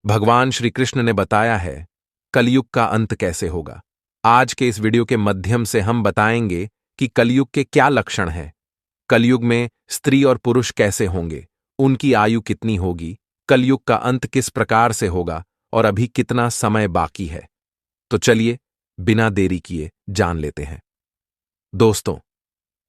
भगवान श्री कृष्ण ने बताया है कलयुग का अंत कैसे होगा। आज के इस वीडियो के माध्यम से हम बताएंगे कि कलयुग के क्या लक्षण हैं, कलयुग में स्त्री और पुरुष कैसे होंगे, उनकी आयु कितनी होगी, कलयुग का अंत किस प्रकार से होगा और अभी कितना समय बाकी है। तो चलिए बिना देरी किए जान लेते हैं। दोस्तों,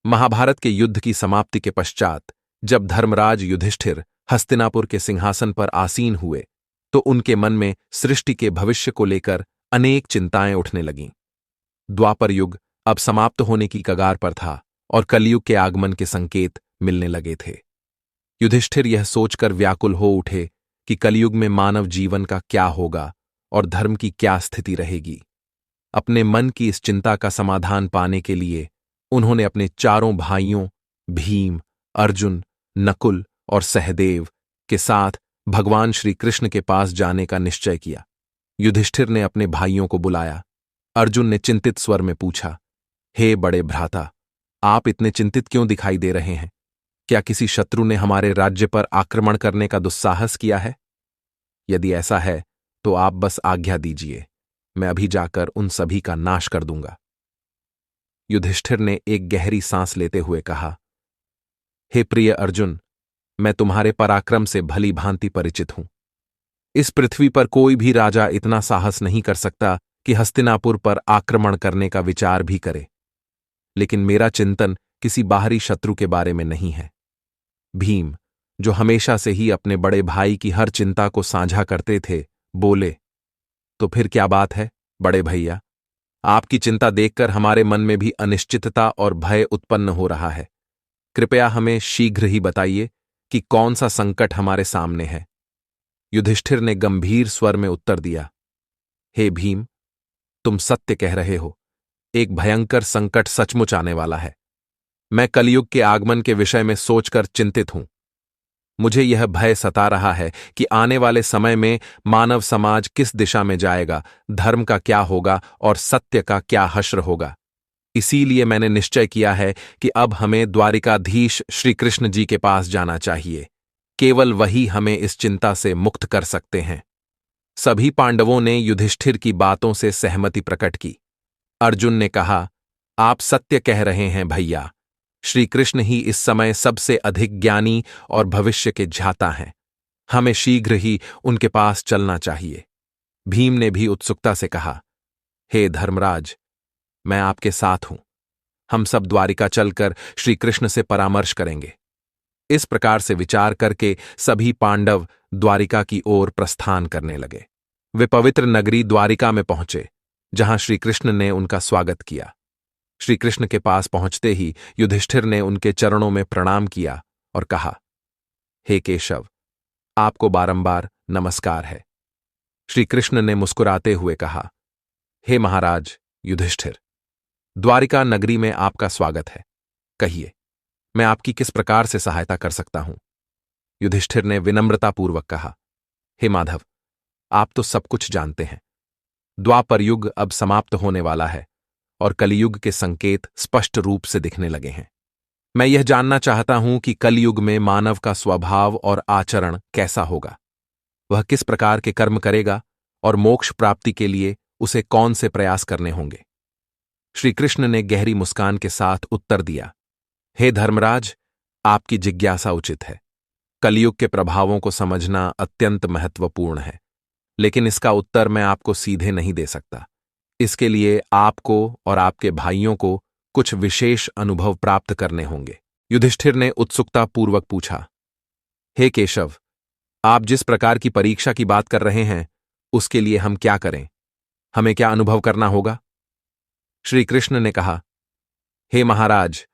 महाभारत के युद्ध की समाप्ति के पश्चात जब धर्मराज युधिष्ठिर हस्तिनापुर के सिंहासन पर आसीन हुए तो उनके मन में सृष्टि के भविष्य को लेकर अनेक चिंताएं उठने लगीं। द्वापर युग अब समाप्त होने की कगार पर था और कलयुग के आगमन के संकेत मिलने लगे थे। युधिष्ठिर यह सोचकर व्याकुल हो उठे कि कलयुग में मानव जीवन का क्या होगा और धर्म की क्या स्थिति रहेगी। अपने मन की इस चिंता का समाधान पाने के लिए उन्होंने अपने चारों भाइयों भीम, अर्जुन, नकुल और सहदेव के साथ भगवान श्री कृष्ण के पास जाने का निश्चय किया। युधिष्ठिर ने अपने भाइयों को बुलाया। अर्जुन ने चिंतित स्वर में पूछा, हे बड़े भ्राता, आप इतने चिंतित क्यों दिखाई दे रहे हैं? क्या किसी शत्रु ने हमारे राज्य पर आक्रमण करने का दुस्साहस किया है? यदि ऐसा है तो आप बस आज्ञा दीजिए, मैं अभी जाकर उन सभी का नाश कर दूंगा। युधिष्ठिर ने एक गहरी सांस लेते हुए कहा, हे प्रिय अर्जुन, मैं तुम्हारे पराक्रम से भली भांति परिचित हूं। इस पृथ्वी पर कोई भी राजा इतना साहस नहीं कर सकता कि हस्तिनापुर पर आक्रमण करने का विचार भी करे। लेकिन मेरा चिंतन किसी बाहरी शत्रु के बारे में नहीं है। भीम, जो हमेशा से ही अपने बड़े भाई की हर चिंता को साझा करते थे, बोले, तो फिर क्या बात है बड़े भैया? आपकी चिंता देखकर हमारे मन में भी अनिश्चितता और भय उत्पन्न हो रहा है। कृपया हमें शीघ्र ही बताइए कि कौन सा संकट हमारे सामने है। युधिष्ठिर ने गंभीर स्वर में उत्तर दिया, हे भीम, तुम सत्य कह रहे हो। एक भयंकर संकट सचमुच आने वाला है। मैं कलयुग के आगमन के विषय में सोचकर चिंतित हूं। मुझे यह भय सता रहा है कि आने वाले समय में मानव समाज किस दिशा में जाएगा, धर्म का क्या होगा और सत्य का क्या हश्र होगा। इसीलिए मैंने निश्चय किया है कि अब हमें द्वारिकाधीश श्री कृष्ण जी के पास जाना चाहिए। केवल वही हमें इस चिंता से मुक्त कर सकते हैं। सभी पांडवों ने युधिष्ठिर की बातों से सहमति प्रकट की। अर्जुन ने कहा, आप सत्य कह रहे हैं भैया। श्री कृष्ण ही इस समय सबसे अधिक ज्ञानी और भविष्य के ज्ञाता हैं। हमें शीघ्र ही उनके पास चलना चाहिए। भीम ने भी उत्सुकता से कहा, हे धर्मराज, मैं आपके साथ हूं। हम सब द्वारिका चलकर श्री कृष्ण से परामर्श करेंगे। इस प्रकार से विचार करके सभी पांडव द्वारिका की ओर प्रस्थान करने लगे। वे पवित्र नगरी द्वारिका में पहुंचे, जहां श्री कृष्ण ने उनका स्वागत किया। श्री कृष्ण के पास पहुंचते ही युधिष्ठिर ने उनके चरणों में प्रणाम किया और कहा, हे केशव, आपको बारंबार नमस्कार है। श्री कृष्ण ने मुस्कुराते हुए कहा, हे महाराज युधिष्ठिर, द्वारिका नगरी में आपका स्वागत है। कहिए, मैं आपकी किस प्रकार से सहायता कर सकता हूं? युधिष्ठिर ने विनम्रतापूर्वक कहा, हे माधव, आप तो सब कुछ जानते हैं। द्वापर युग अब समाप्त होने वाला है और कलियुग के संकेत स्पष्ट रूप से दिखने लगे हैं। मैं यह जानना चाहता हूं कि कलयुग में मानव का स्वभाव और आचरण कैसा होगा। वह किस प्रकार के कर्म करेगा और मोक्ष प्राप्ति के लिए उसे कौन से प्रयास करने होंगे। श्री कृष्ण ने गहरी मुस्कान के साथ उत्तर दिया, हे धर्मराज, आपकी जिज्ञासा उचित है। कलयुग के प्रभावों को समझना अत्यंत महत्वपूर्ण है, लेकिन इसका उत्तर मैं आपको सीधे नहीं दे सकता। इसके लिए आपको और आपके भाइयों को कुछ विशेष अनुभव प्राप्त करने होंगे। युधिष्ठिर ने उत्सुकतापूर्वक पूछा, हे केशव, आप जिस प्रकार की परीक्षा की बात कर रहे हैं, उसके लिए हम क्या करें? हमें क्या अनुभव करना होगा? श्री कृष्ण ने कहा, हे महाराज,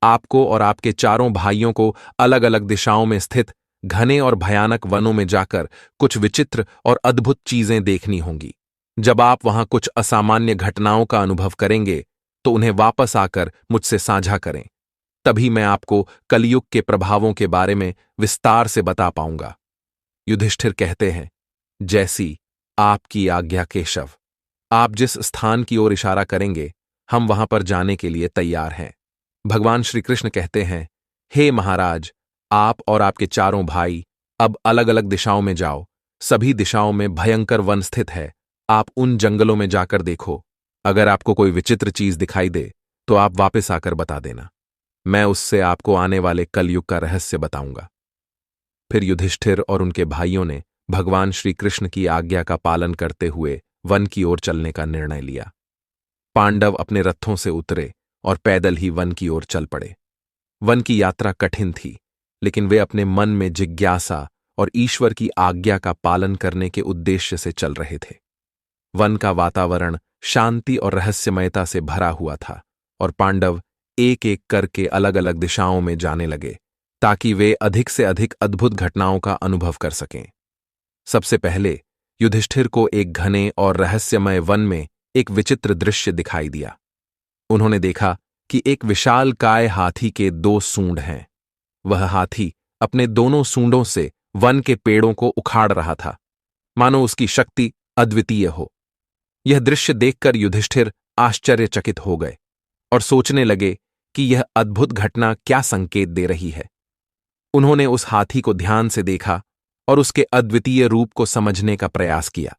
आपको और आपके चारों भाइयों को अलग अलग दिशाओं में स्थित घने और भयानक वनों में जाकर कुछ विचित्र और अद्भुत चीजें देखनी होंगी। जब आप वहां कुछ असामान्य घटनाओं का अनुभव करेंगे तो उन्हें वापस आकर मुझसे साझा करें। तभी मैं आपको कलयुग के प्रभावों के बारे में विस्तार से बता पाऊंगा। युधिष्ठिर कहते हैं, जैसी आपकी आज्ञा केशव। आप जिस स्थान की ओर इशारा करेंगे, हम वहां पर जाने के लिए तैयार हैं। भगवान श्री कृष्ण कहते हैं, हे महाराज, आप और आपके चारों भाई अब अलग अलग दिशाओं में जाओ। सभी दिशाओं में भयंकर वन स्थित है। आप उन जंगलों में जाकर देखो। अगर आपको कोई विचित्र चीज दिखाई दे तो आप वापस आकर बता देना। मैं उससे आपको आने वाले कलयुग का रहस्य बताऊंगा। फिर युधिष्ठिर और उनके भाइयों ने भगवान श्री कृष्ण की आज्ञा का पालन करते हुए वन की ओर चलने का निर्णय लिया। पांडव अपने रथों से उतरे और पैदल ही वन की ओर चल पड़े। वन की यात्रा कठिन थी, लेकिन वे अपने मन में जिज्ञासा और ईश्वर की आज्ञा का पालन करने के उद्देश्य से चल रहे थे। वन का वातावरण शांति और रहस्यमयता से भरा हुआ था और पांडव एक एक करके अलग अलग दिशाओं में जाने लगे ताकि वे अधिक से अधिक अद्भुत घटनाओं का अनुभव कर सकें। सबसे पहले युधिष्ठिर को एक घने और रहस्यमय वन में एक विचित्र दृश्य दिखाई दिया। उन्होंने देखा कि एक विशालकाय हाथी के 2 सूंड हैं। वह हाथी अपने दोनों सूंडों से वन के पेड़ों को उखाड़ रहा था, मानो उसकी शक्ति अद्वितीय हो। यह दृश्य देखकर युधिष्ठिर आश्चर्यचकित हो गए और सोचने लगे कि यह अद्भुत घटना क्या संकेत दे रही है। उन्होंने उस हाथी को ध्यान से देखा और उसके अद्वितीय रूप को समझने का प्रयास किया।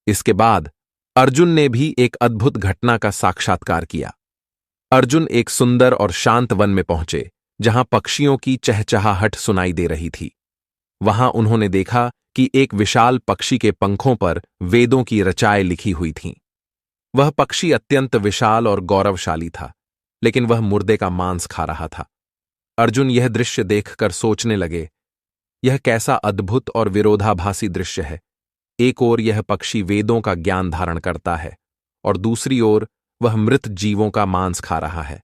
इसके बाद अर्जुन ने भी एक अद्भुत घटना का साक्षात्कार किया। अर्जुन एक सुंदर और शांत वन में पहुंचे जहां पक्षियों की चहचहाहट सुनाई दे रही थी। वहां उन्होंने देखा कि एक विशाल पक्षी के पंखों पर वेदों की रचाएं लिखी हुई थीं। वह पक्षी अत्यंत विशाल और गौरवशाली था, लेकिन वह मुर्दे का मांस खा रहा था। अर्जुन यह दृश्य देखकर सोचने लगे, यह कैसा अद्भुत और विरोधाभासी दृश्य है। एक ओर यह पक्षी वेदों का ज्ञान धारण करता है और दूसरी ओर वह मृत जीवों का मांस खा रहा है।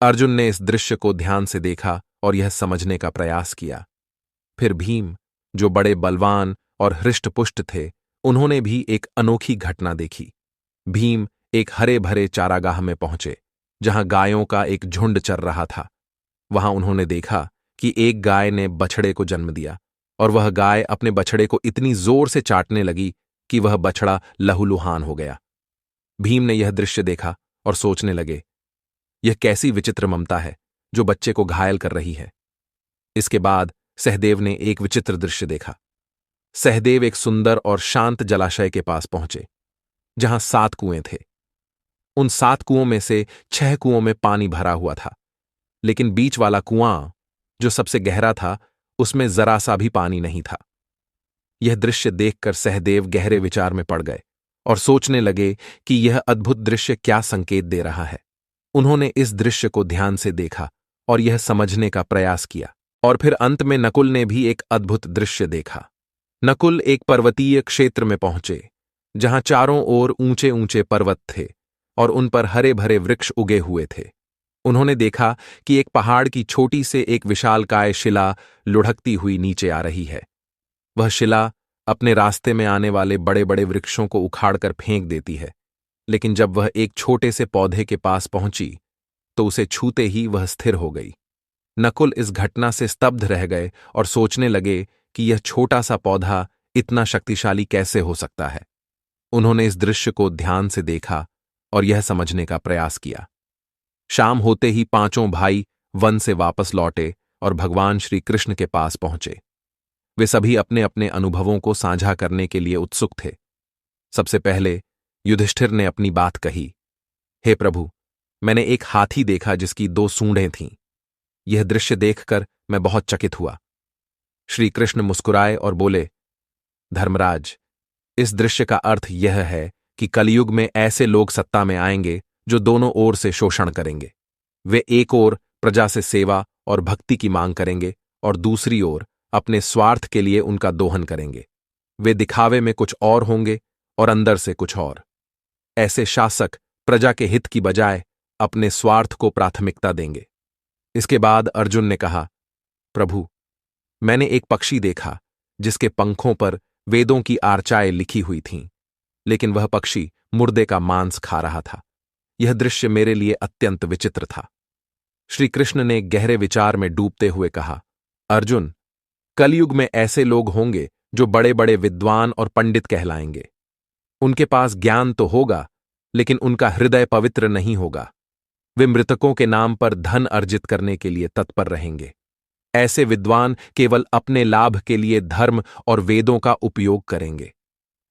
अर्जुन ने इस दृश्य को ध्यान से देखा और यह समझने का प्रयास किया। फिर भीम, जो बड़े बलवान और हृष्टपुष्ट थे, उन्होंने भी एक अनोखी घटना देखी। भीम एक हरे भरे चारागाह में पहुंचे जहां गायों का एक झुंड चर रहा था। वहां उन्होंने देखा कि एक गाय ने बछड़े को जन्म दिया और वह गाय अपने बछड़े को इतनी जोर से चाटने लगी कि वह बछड़ा लहूलुहान हो गया। भीम ने यह दृश्य देखा और सोचने लगे, यह कैसी विचित्र ममता है जो बच्चे को घायल कर रही है। इसके बाद सहदेव ने एक विचित्र दृश्य देखा। सहदेव एक सुंदर और शांत जलाशय के पास पहुंचे जहां 7 कुएं थे। उन 7 कुओं में से 6 कुओं में पानी भरा हुआ था, लेकिन बीच वाला कुआं जो सबसे गहरा था उसमें जरा सा भी पानी नहीं था। यह दृश्य देखकर सहदेव गहरे विचार में पड़ गए और सोचने लगे कि यह अद्भुत दृश्य क्या संकेत दे रहा है। उन्होंने इस दृश्य को ध्यान से देखा और यह समझने का प्रयास किया, और फिर अंत में नकुल ने भी एक अद्भुत दृश्य देखा। नकुल एक पर्वतीय क्षेत्र में पहुंचे जहां चारों ओर ऊंचे ऊंचे पर्वत थे और उन पर हरे भरे वृक्ष उगे हुए थे। उन्होंने देखा कि एक पहाड़ की छोटी से एक विशालकाय शिला लुढ़कती हुई नीचे आ रही है। वह शिला अपने रास्ते में आने वाले बड़े बड़े वृक्षों को उखाड़कर फेंक देती है, लेकिन जब वह एक छोटे से पौधे के पास पहुंची तो उसे छूते ही वह स्थिर हो गई। नकुल इस घटना से स्तब्ध रह गए और सोचने लगे कि यह छोटा सा पौधा इतना शक्तिशाली कैसे हो सकता है। उन्होंने इस दृश्य को ध्यान से देखा और यह समझने का प्रयास किया। शाम होते ही 5 भाई वन से वापस लौटे और भगवान श्री कृष्ण के पास पहुंचे। वे सभी अपने अपने अनुभवों को साझा करने के लिए उत्सुक थे। सबसे पहले युधिष्ठिर ने अपनी बात कही, हे प्रभु, मैंने एक हाथी देखा जिसकी 2 सूंडें थीं। यह दृश्य देखकर मैं बहुत चकित हुआ। श्री कृष्ण मुस्कुराए और बोले, धर्मराज, इस दृश्य का अर्थ यह है कि कलयुग में ऐसे लोग सत्ता में आएंगे जो दोनों ओर से शोषण करेंगे। वे एक ओर प्रजा से सेवा और भक्ति की मांग करेंगे और दूसरी ओर अपने स्वार्थ के लिए उनका दोहन करेंगे। वे दिखावे में कुछ और होंगे और अंदर से कुछ और। ऐसे शासक प्रजा के हित की बजाय अपने स्वार्थ को प्राथमिकता देंगे। इसके बाद अर्जुन ने कहा, प्रभु, मैंने एक पक्षी देखा जिसके पंखों पर वेदों की आर्चाएं लिखी हुई थीं, लेकिन वह पक्षी मुर्दे का मांस खा रहा था। यह दृश्य मेरे लिए अत्यंत विचित्र था। श्री कृष्ण ने गहरे विचार में डूबते हुए कहा, अर्जुन, कलयुग में ऐसे लोग होंगे जो बड़े बड़े विद्वान और पंडित कहलाएंगे। उनके पास ज्ञान तो होगा, लेकिन उनका हृदय पवित्र नहीं होगा। वे मृतकों के नाम पर धन अर्जित करने के लिए तत्पर रहेंगे। ऐसे विद्वान केवल अपने लाभ के लिए धर्म और वेदों का उपयोग करेंगे।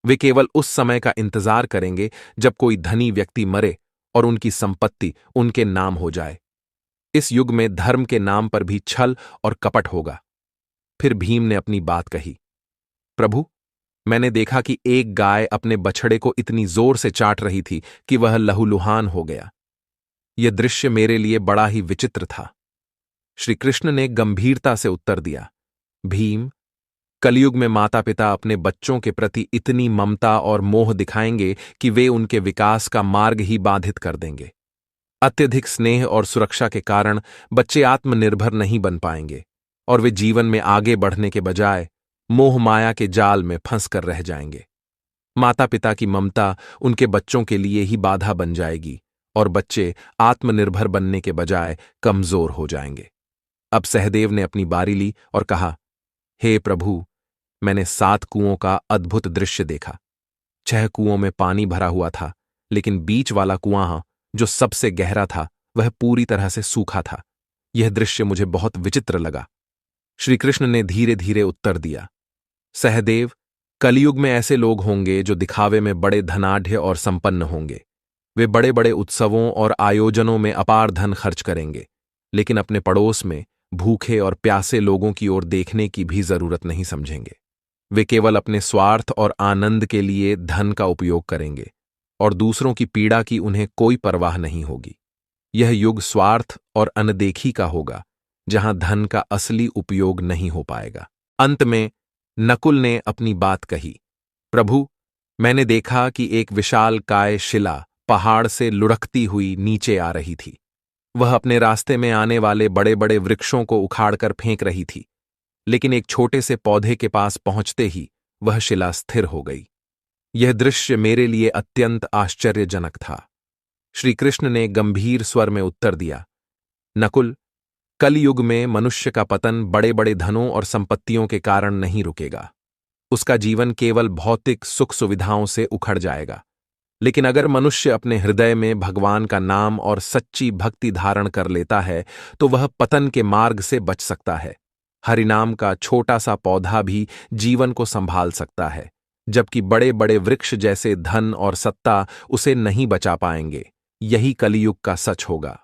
वे केवल उस समय का इंतजार करेंगे जब कोई धनी व्यक्ति मरे और उनकी संपत्ति उनके नाम हो जाए। इस युग में धर्म के नाम पर भी छल और कपट होगा। फिर भीम ने अपनी बात कही, प्रभु, मैंने देखा कि एक गाय अपने बछड़े को इतनी जोर से चाट रही थी कि वह लहूलुहान हो गया। यह दृश्य मेरे लिए बड़ा ही विचित्र था। श्री कृष्ण ने गंभीरता से उत्तर दिया, भीम, कलयुग में माता पिता अपने बच्चों के प्रति इतनी ममता और मोह दिखाएंगे कि वे उनके विकास का मार्ग ही बाधित कर देंगे। अत्यधिक स्नेह और सुरक्षा के कारण बच्चे आत्मनिर्भर नहीं बन पाएंगे और वे जीवन में आगे बढ़ने के बजाय मोह माया के जाल में फंस कर रह जाएंगे। माता पिता की ममता उनके बच्चों के लिए ही बाधा बन जाएगी और बच्चे आत्मनिर्भर बनने के बजाय कमजोर हो जाएंगे। अब सहदेव ने अपनी बारी ली और कहा, हे प्रभु, मैंने 7 कुओं का अद्भुत दृश्य देखा। 6 कुओं में पानी भरा हुआ था, लेकिन बीच वाला कुआं, जो सबसे गहरा था, वह पूरी तरह से सूखा था। यह दृश्य मुझे बहुत विचित्र लगा। श्री कृष्ण ने धीरे धीरे उत्तर दिया, सहदेव, कलयुग में ऐसे लोग होंगे जो दिखावे में बड़े धनाढ्य और संपन्न होंगे। वे बड़े बड़े उत्सवों और आयोजनों में अपार धन खर्च करेंगे, लेकिन अपने पड़ोस में भूखे और प्यासे लोगों की ओर देखने की भी जरूरत नहीं समझेंगे। वे केवल अपने स्वार्थ और आनंद के लिए धन का उपयोग करेंगे और दूसरों की पीड़ा की उन्हें कोई परवाह नहीं होगी। यह युग स्वार्थ और अनदेखी का होगा, जहां धन का असली उपयोग नहीं हो पाएगा। अंत में नकुल ने अपनी बात कही, प्रभु, मैंने देखा कि एक विशालकाय शिला पहाड़ से लुढ़कती हुई नीचे आ रही थी। वह अपने रास्ते में आने वाले बड़े बड़े वृक्षों को उखाड़कर फेंक रही थी, लेकिन एक छोटे से पौधे के पास पहुंचते ही वह शिला स्थिर हो गई। यह दृश्य मेरे लिए अत्यंत आश्चर्यजनक था। श्री कृष्ण ने गंभीर स्वर में उत्तर दिया, नकुल, कलयुग में मनुष्य का पतन बड़े बड़े धनों और संपत्तियों के कारण नहीं रुकेगा। उसका जीवन केवल भौतिक सुख सुविधाओं से उखड़ जाएगा। लेकिन अगर मनुष्य अपने हृदय में भगवान का नाम और सच्ची भक्ति धारण कर लेता है, तो वह पतन के मार्ग से बच सकता है। हरिनाम का छोटा सा पौधा भी जीवन को संभाल सकता है, जबकि बड़े बड़े वृक्ष जैसे धन और सत्ता उसे नहीं बचा पाएंगे। यही कलयुग का सच होगा।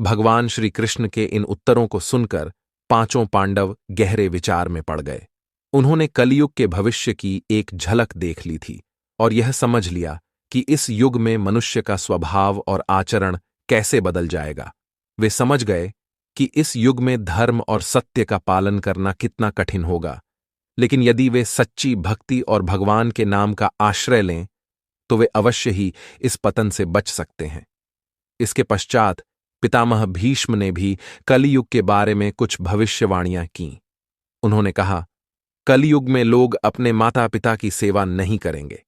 भगवान श्री कृष्ण के इन उत्तरों को सुनकर 5 पांडव गहरे विचार में पड़ गए। उन्होंने कलयुग के भविष्य की एक झलक देख ली थी और यह समझ लिया कि इस युग में मनुष्य का स्वभाव और आचरण कैसे बदल जाएगा। वे समझ गए कि इस युग में धर्म और सत्य का पालन करना कितना कठिन होगा, लेकिन यदि वे सच्ची भक्ति और भगवान के नाम का आश्रय लें, तो वे अवश्य ही इस पतन से बच सकते हैं। इसके पश्चात पितामह भीष्म ने भी कलयुग के बारे में कुछ भविष्यवाणियां कीं। उन्होंने कहा, कलयुग में लोग अपने माता पिता की सेवा नहीं करेंगे।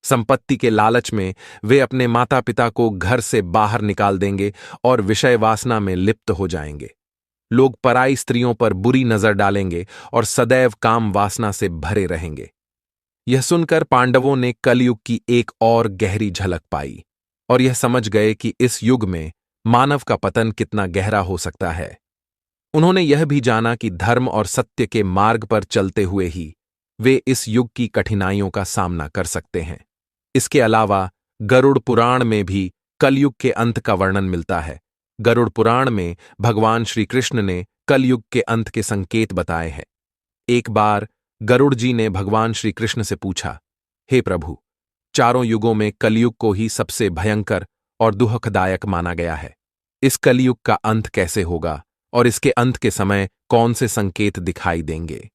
संपत्ति के लालच में वे अपने माता पिता को घर से बाहर निकाल देंगे और विषय वासना में लिप्त हो जाएंगे। लोग पराई स्त्रियों पर बुरी नजर डालेंगे और सदैव काम वासना से भरे रहेंगे। यह सुनकर पांडवों ने कलयुग की एक और गहरी झलक पाई और यह समझ गए कि इस युग में मानव का पतन कितना गहरा हो सकता है। उन्होंने यह भी जाना कि धर्म और सत्य के मार्ग पर चलते हुए ही वे इस युग की कठिनाइयों का सामना कर सकते हैं। इसके अलावा गरुड़ पुराण में भी कलयुग के अंत का वर्णन मिलता है। गरुड़ पुराण में भगवान श्री कृष्ण ने कलयुग के अंत के संकेत बताए हैं। एक बार गरुड़ जी ने भगवान श्री कृष्ण से पूछा, हे प्रभु, चारों युगों में कलयुग को ही सबसे भयंकर और दुखदायक माना गया है। इस कलयुग का अंत कैसे होगा और इसके अंत के समय कौन से संकेत दिखाई देंगे?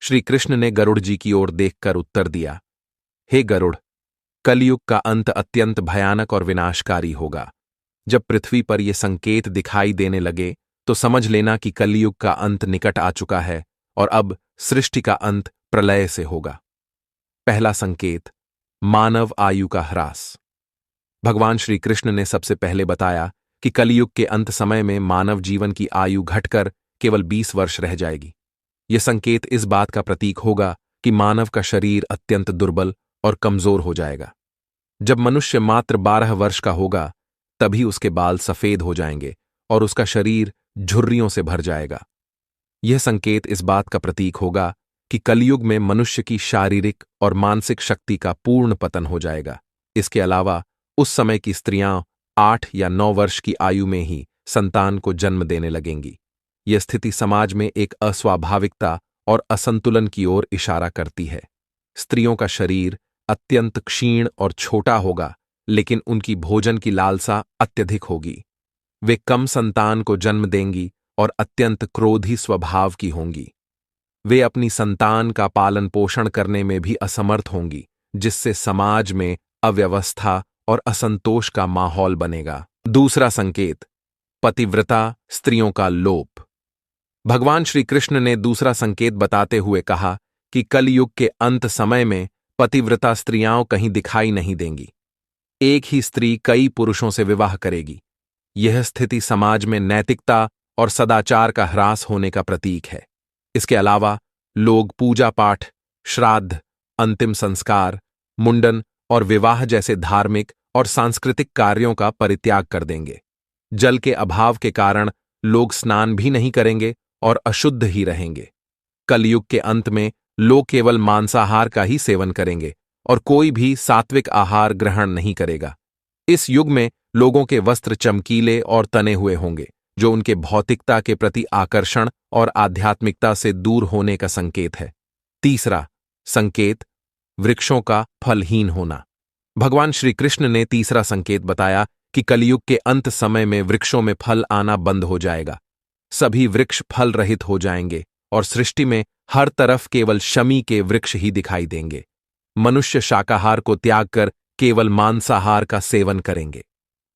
श्री कृष्ण ने गरुड़ जी की ओर देखकर उत्तर दिया, हे गरुड़, कलयुग का अंत अत्यंत भयानक और विनाशकारी होगा। जब पृथ्वी पर ये संकेत दिखाई देने लगे तो समझ लेना कि कलयुग का अंत निकट आ चुका है और अब सृष्टि का अंत प्रलय से होगा। पहला संकेत, मानव आयु का ह्रास। भगवान श्री कृष्ण ने सबसे पहले बताया कि कलयुग के अंत समय में मानव जीवन की आयु घटकर केवल 20 वर्ष रह जाएगी। यह संकेत इस बात का प्रतीक होगा कि मानव का शरीर अत्यंत दुर्बल और कमजोर हो जाएगा। जब मनुष्य मात्र 12 वर्ष का होगा, तभी उसके बाल सफेद हो जाएंगे और उसका शरीर झुर्रियों से भर जाएगा। यह संकेत इस बात का प्रतीक होगा कि कलयुग में मनुष्य की शारीरिक और मानसिक शक्ति का पूर्ण पतन हो जाएगा। इसके अलावा उस समय की स्त्रियां 8 या 9 वर्ष की आयु में ही संतान को जन्म देने लगेंगी। यह स्थिति समाज में एक अस्वाभाविकता और असंतुलन की ओर इशारा करती है। स्त्रियों का शरीर अत्यंत क्षीण और छोटा होगा, लेकिन उनकी भोजन की लालसा अत्यधिक होगी। वे कम संतान को जन्म देंगी और अत्यंत क्रोधी स्वभाव की होंगी। वे अपनी संतान का पालन पोषण करने में भी असमर्थ होंगी, जिससे समाज में अव्यवस्था और असंतोष का माहौल बनेगा। दूसरा संकेत, पतिव्रता स्त्रियों का लोप। भगवान श्री कृष्ण ने दूसरा संकेत बताते हुए कहा कि कलयुग के अंत समय में पतिव्रता स्त्रियां कहीं दिखाई नहीं देंगी। एक ही स्त्री कई पुरुषों से विवाह करेगी। यह स्थिति समाज में नैतिकता और सदाचार का ह्रास होने का प्रतीक है। इसके अलावा लोग पूजा पाठ, श्राद्ध, अंतिम संस्कार, मुंडन और विवाह जैसे धार्मिक और सांस्कृतिक कार्यों का परित्याग कर देंगे। जल के अभाव के कारण लोग स्नान भी नहीं करेंगे और अशुद्ध ही रहेंगे। कलयुग के अंत में लोग केवल मांसाहार का ही सेवन करेंगे और कोई भी सात्विक आहार ग्रहण नहीं करेगा। इस युग में लोगों के वस्त्र चमकीले और तने हुए होंगे, जो उनके भौतिकता के प्रति आकर्षण और आध्यात्मिकता से दूर होने का संकेत है। तीसरा संकेत, वृक्षों का फलहीन होना। भगवान श्री कृष्ण ने तीसरा संकेत बताया कि कलयुग के अंत समय में वृक्षों में फल आना बंद हो जाएगा। सभी वृक्ष फल रहित हो जाएंगे और सृष्टि में हर तरफ केवल शमी के वृक्ष ही दिखाई देंगे। मनुष्य शाकाहार को त्याग कर केवल मांसाहार का सेवन करेंगे।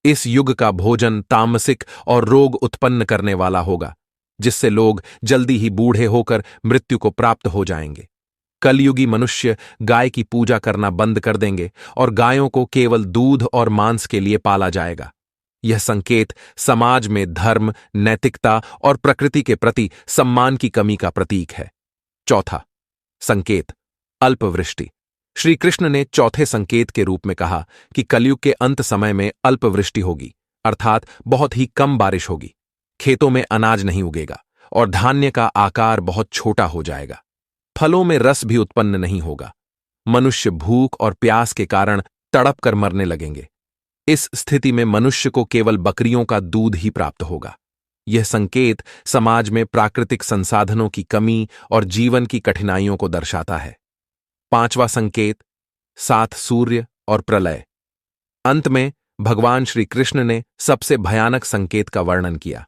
इस युग का भोजन तामसिक और रोग उत्पन्न करने वाला होगा, जिससे लोग जल्दी ही बूढ़े होकर मृत्यु को प्राप्त हो जाएंगे। कलयुगी मनुष्य गाय की पूजा करना बंद कर देंगे और गायों को केवल दूध और मांस के लिए पाला जाएगा। यह संकेत समाज में धर्म, नैतिकता और प्रकृति के प्रति सम्मान की कमी का प्रतीक है। चौथा संकेत, अल्पवृष्टि। श्री कृष्ण ने चौथे संकेत के रूप में कहा कि कलयुग के अंत समय में अल्पवृष्टि होगी, अर्थात बहुत ही कम बारिश होगी। खेतों में अनाज नहीं उगेगा और धान्य का आकार बहुत छोटा हो जाएगा। फलों में रस भी उत्पन्न नहीं होगा। मनुष्य भूख और प्यास के कारण तड़प कर मरने लगेंगे। इस स्थिति में मनुष्य को केवल बकरियों का दूध ही प्राप्त होगा। यह संकेत समाज में प्राकृतिक संसाधनों की कमी और जीवन की कठिनाइयों को दर्शाता है। पांचवा संकेत, 7 सूर्य और प्रलय। अंत में भगवान श्री कृष्ण ने सबसे भयानक संकेत का वर्णन किया।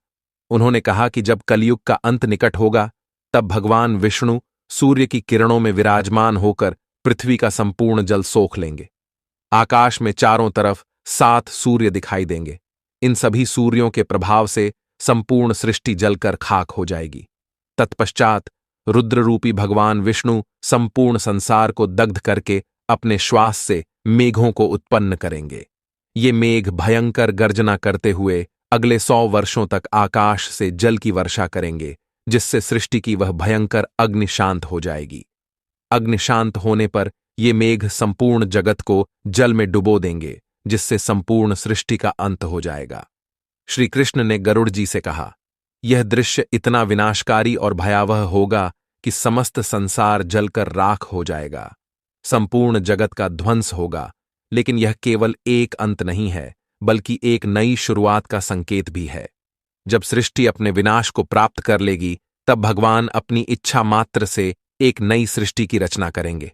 उन्होंने कहा कि जब कलयुग का अंत निकट होगा, तब भगवान विष्णु सूर्य की किरणों में विराजमान होकर पृथ्वी का संपूर्ण जल सोख लेंगे। आकाश में चारों तरफ 7 सूर्य दिखाई देंगे। इन सभी सूर्यों के प्रभाव से संपूर्ण सृष्टि जलकर खाक हो जाएगी। तत्पश्चात रुद्र रूपी भगवान विष्णु संपूर्ण संसार को दग्ध करके अपने श्वास से मेघों को उत्पन्न करेंगे। ये मेघ भयंकर गर्जना करते हुए अगले 100 वर्षों तक आकाश से जल की वर्षा करेंगे, जिससे सृष्टि की वह भयंकर अग्नि शांत हो जाएगी। अग्नि शांत होने पर ये मेघ संपूर्ण जगत को जल में डुबो देंगे, जिससे संपूर्ण सृष्टि का अंत हो जाएगा। श्री कृष्ण ने गरुड़ जी से कहा, यह दृश्य इतना विनाशकारी और भयावह होगा कि समस्त संसार जलकर राख हो जाएगा। संपूर्ण जगत का ध्वंस होगा, लेकिन यह केवल एक अंत नहीं है, बल्कि एक नई शुरुआत का संकेत भी है। जब सृष्टि अपने विनाश को प्राप्त कर लेगी, तब भगवान अपनी इच्छा मात्र से एक नई सृष्टि की रचना करेंगे।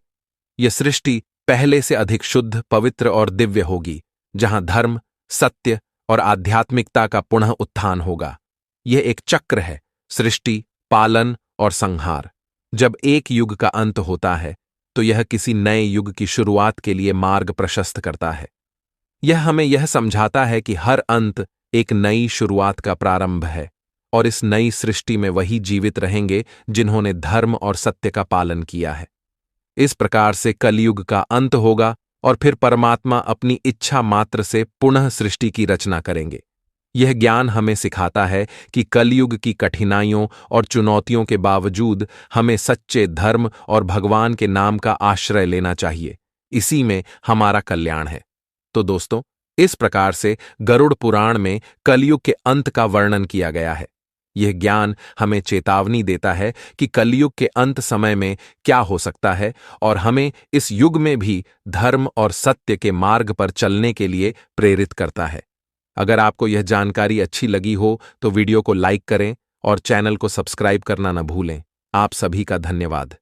यह सृष्टि पहले से अधिक शुद्ध, पवित्र और दिव्य होगी, जहां धर्म, सत्य और आध्यात्मिकता का पुनः उत्थान होगा। यह एक चक्र है, सृष्टि, पालन और संहार। जब एक युग का अंत होता है, तो यह किसी नए युग की शुरुआत के लिए मार्ग प्रशस्त करता है। यह हमें यह समझाता है कि हर अंत एक नई शुरुआत का प्रारंभ है, और इस नई सृष्टि में वही जीवित रहेंगे जिन्होंने धर्म और सत्य का पालन किया है। इस प्रकार से कलयुग का अंत होगा और फिर परमात्मा अपनी इच्छा मात्र से पुनः सृष्टि की रचना करेंगे। यह ज्ञान हमें सिखाता है कि कलयुग की कठिनाइयों और चुनौतियों के बावजूद हमें सच्चे धर्म और भगवान के नाम का आश्रय लेना चाहिए। इसी में हमारा कल्याण है। तो दोस्तों, इस प्रकार से गरुड़ पुराण में कलयुग के अंत का वर्णन किया गया है। यह ज्ञान हमें चेतावनी देता है कि कलयुग के अंत समय में क्या हो सकता है और हमें इस युग में भी धर्म और सत्य के मार्ग पर चलने के लिए प्रेरित करता है। अगर आपको यह जानकारी अच्छी लगी हो तो वीडियो को लाइक करें और चैनल को सब्सक्राइब करना न भूलें। आप सभी का धन्यवाद।